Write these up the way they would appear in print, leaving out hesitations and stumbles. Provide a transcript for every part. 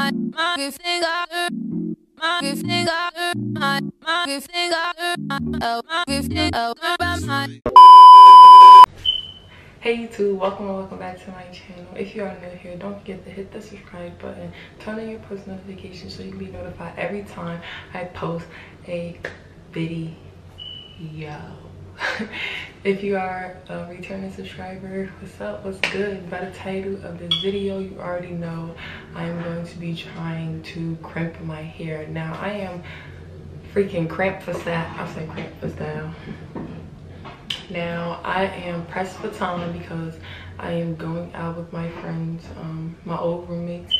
Hey YouTube, welcome back to my channel. If you are new here, don't forget to hit the subscribe button, turn on your post notifications so you can be notified every time I post a video. If you are a returning subscriber, what's up, what's good? By the title of this video, you already know I'm going to be trying to crimp my hair. Now I am freaking crimp for style. I'll say crimp for style. Now I am pressed for time because I am going out with my friends. My old roommate's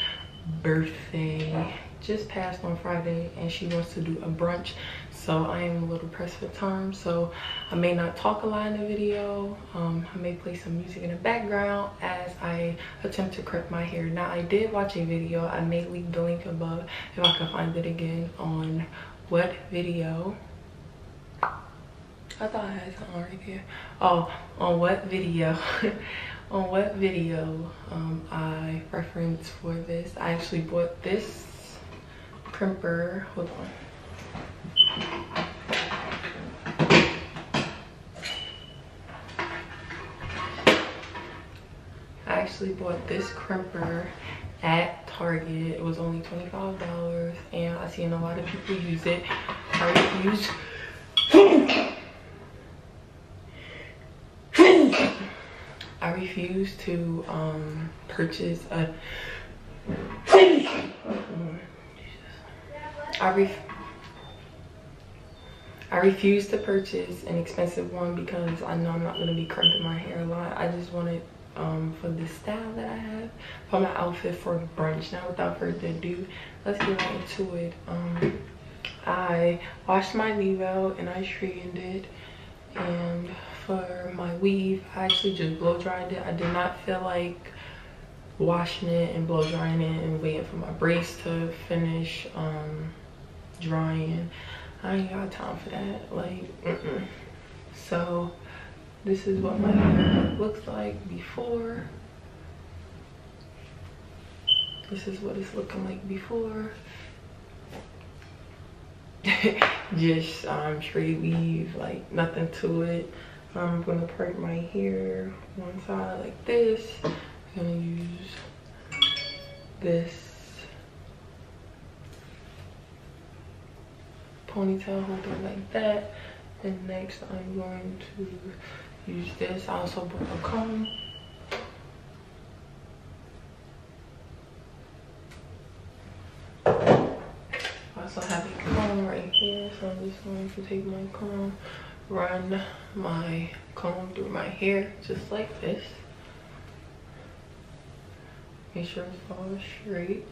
birthday just passed on Friday and she wants to do a brunch, so I am a little pressed for time, so I may not talk a lot in the video. I may play some music in the background as I attempt to crimp my hair. Now I did watch a video, I may leave the link above if I can find it again, on what video. I thought I had something right there. Oh, on what video on what video I referenced for this. I actually bought this crimper. Hold on. I actually bought this crimper at Target. It was only $25 and I seen a lot of people use it. I refuse to purchase a I refuse to purchase an expensive one because I know I'm not going to be crimping my hair a lot. I just want it for the style that I have, for my outfit for brunch. Now without further ado, let's get right into it. I washed my weave out and I straightened it, and for my weave I actually just blow dried it. I did not feel like washing it and blow drying it and waiting for my braids to finish drying. I ain't got time for that, like So this is what my hair looks like before. This is what it's looking like before. Just straight weave, like nothing to it. I'm gonna part my hair one side like this. I'm gonna use this ponytail holder like that, and next I'm going to use this. I also bought a comb. I also have a comb right here, so I'm just going to take my comb, run my comb through my hair just like this. Make sure it's all straight.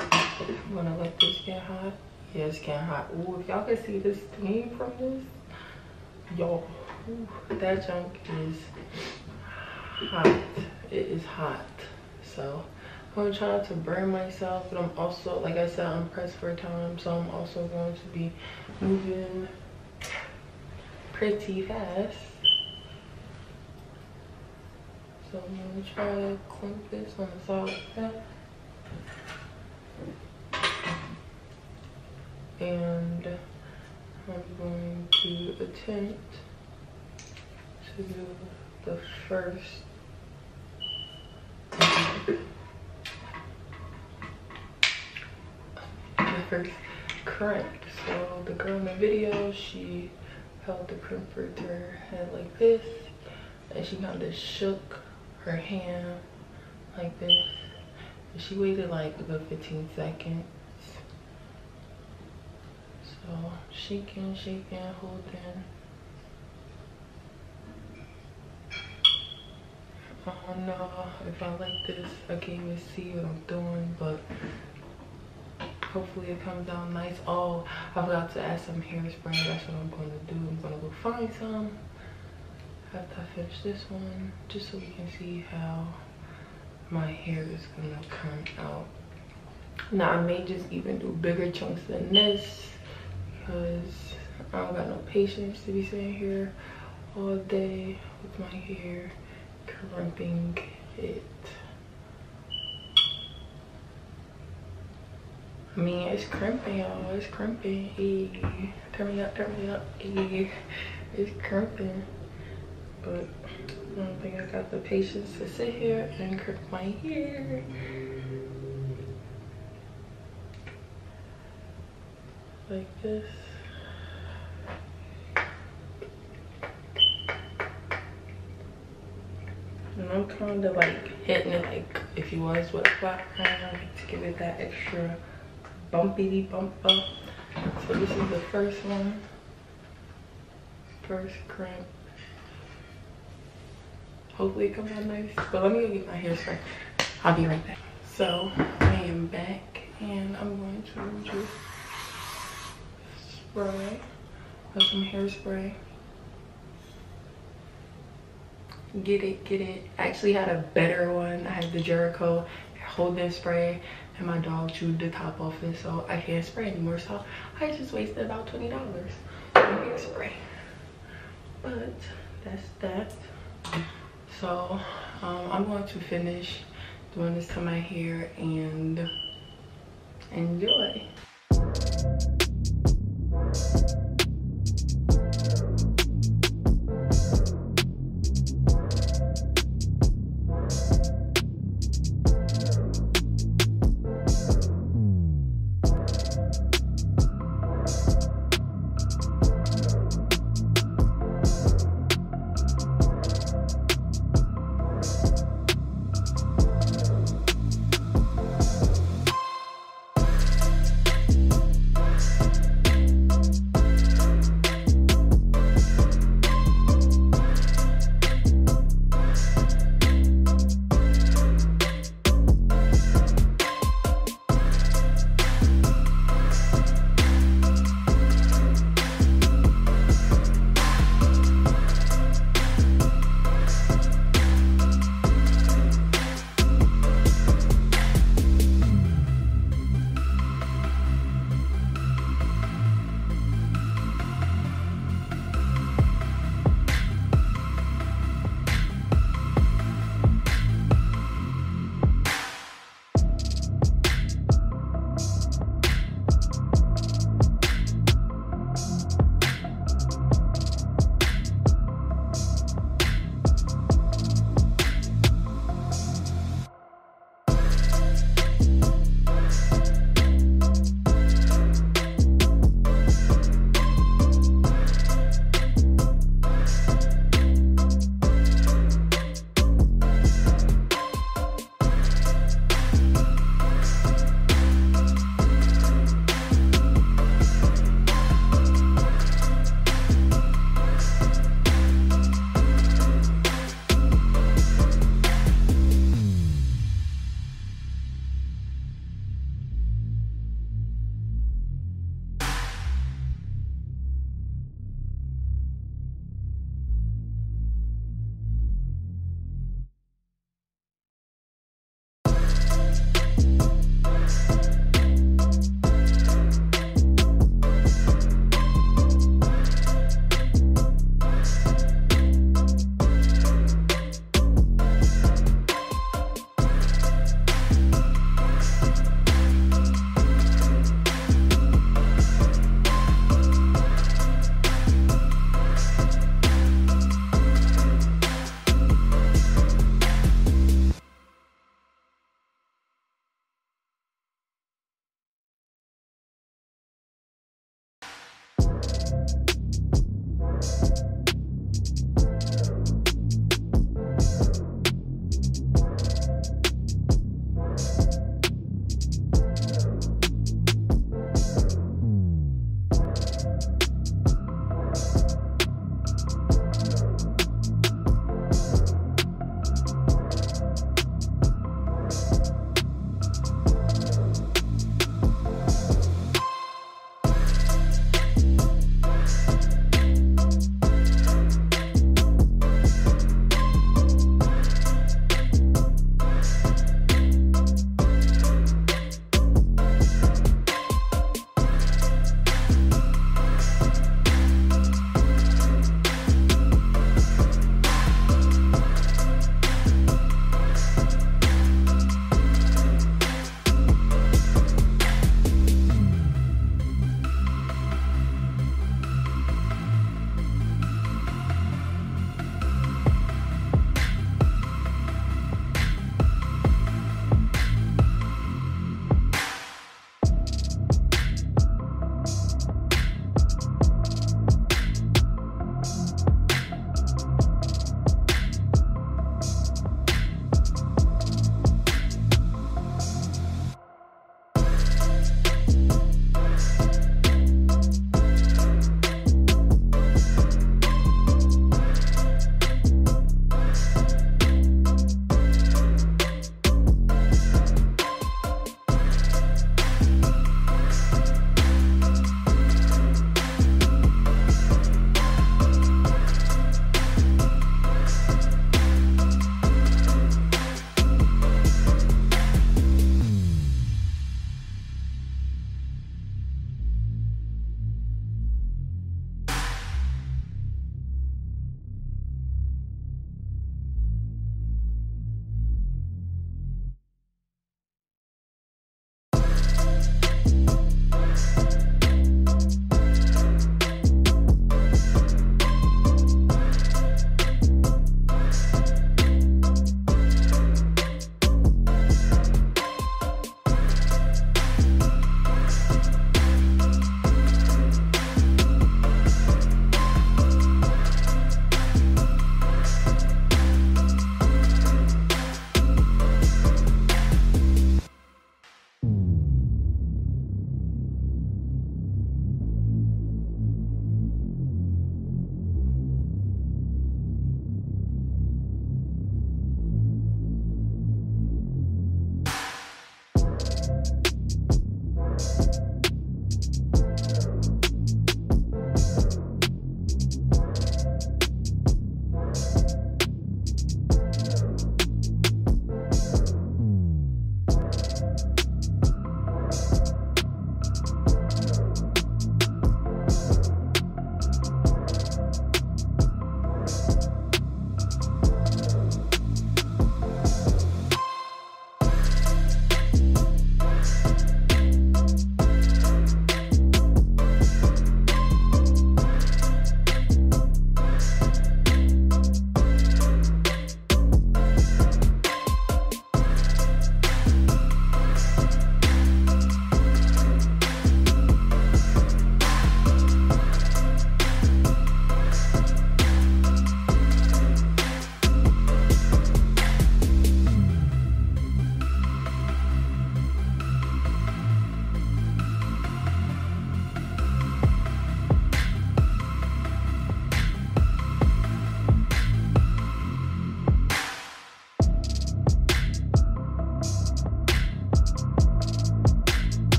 I'm gonna let this get hot. Yeah, it's getting hot. Ooh, if y'all can see the steam from this, y'all, that junk is hot. It is hot. So I'm gonna try not to burn myself, but I'm also, like I said, I'm pressed for time, so I'm also going to be moving pretty fast. So I'm gonna try to clamp this on the side like that. And I'm going to attempt to do the first crimp. So the girl in the video, she held the crimper to her head like this, and she kind of shook her hand like this, and she waited like a good 15 seconds. So shaking, holding. I don't know if I like this. I can't even see what I'm doing, but hopefully it comes out nice. Oh, I forgot to add some hairspray. That's what I'm going to do. I'm going to go find some after I finish this one, just so we can see how my hair is going to come out. Now I may just even do bigger chunks than this, because I don't got no patience to be sitting here all day with my hair crimping it. I mean, it's crimping, y'all. It's crimping. Hey, turn me up, turn me up. Hey, it's crimping. But I don't think I got the patience to sit here and crimp my hair. Like this. And I'm kind of like hitting it like if you was with a flat iron, like to give it that extra bumpity bump up. So this is the first one. First crimp. Hopefully it comes out nice. But let me go get my hairspray. I'll be right back. So I am back and I'm going to just spray with some hairspray. Get it, get it. I actually had a better one. I had the Jericho hold this spray and my dog chewed the top off it, so I can't spray anymore. So I just wasted about $20 on hairspray. But that's that. So I'm going to finish doing this to my hair and enjoy.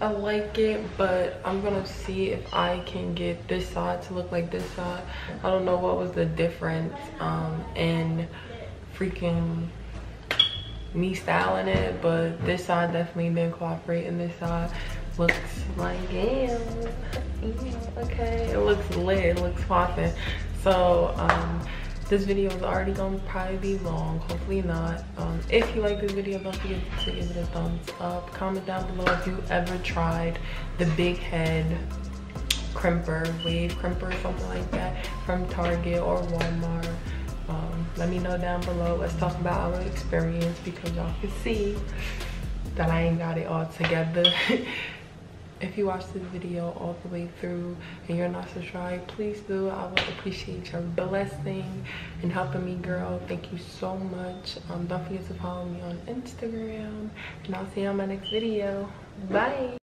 I like it, but I'm gonna see if I can get this side to look like this side. I don't know what was the difference in freaking me styling it, but this side definitely been cooperating. This side looks like okay, it looks lit, it looks popping. So this video is already gonna probably be long, hopefully not. If you like this video, don't forget to give it a thumbs up. Comment down below if you ever tried the big head crimper, wave crimper or something like that from Target or Walmart. Let me know down below. Let's talk about our experience, because y'all can see that I ain't got it all together. If you watched this video all the way through and you're not subscribed, please do. I would appreciate your blessing and helping me grow. Thank you so much. Don't forget to follow me on Instagram, and I'll see you on my next video. Bye.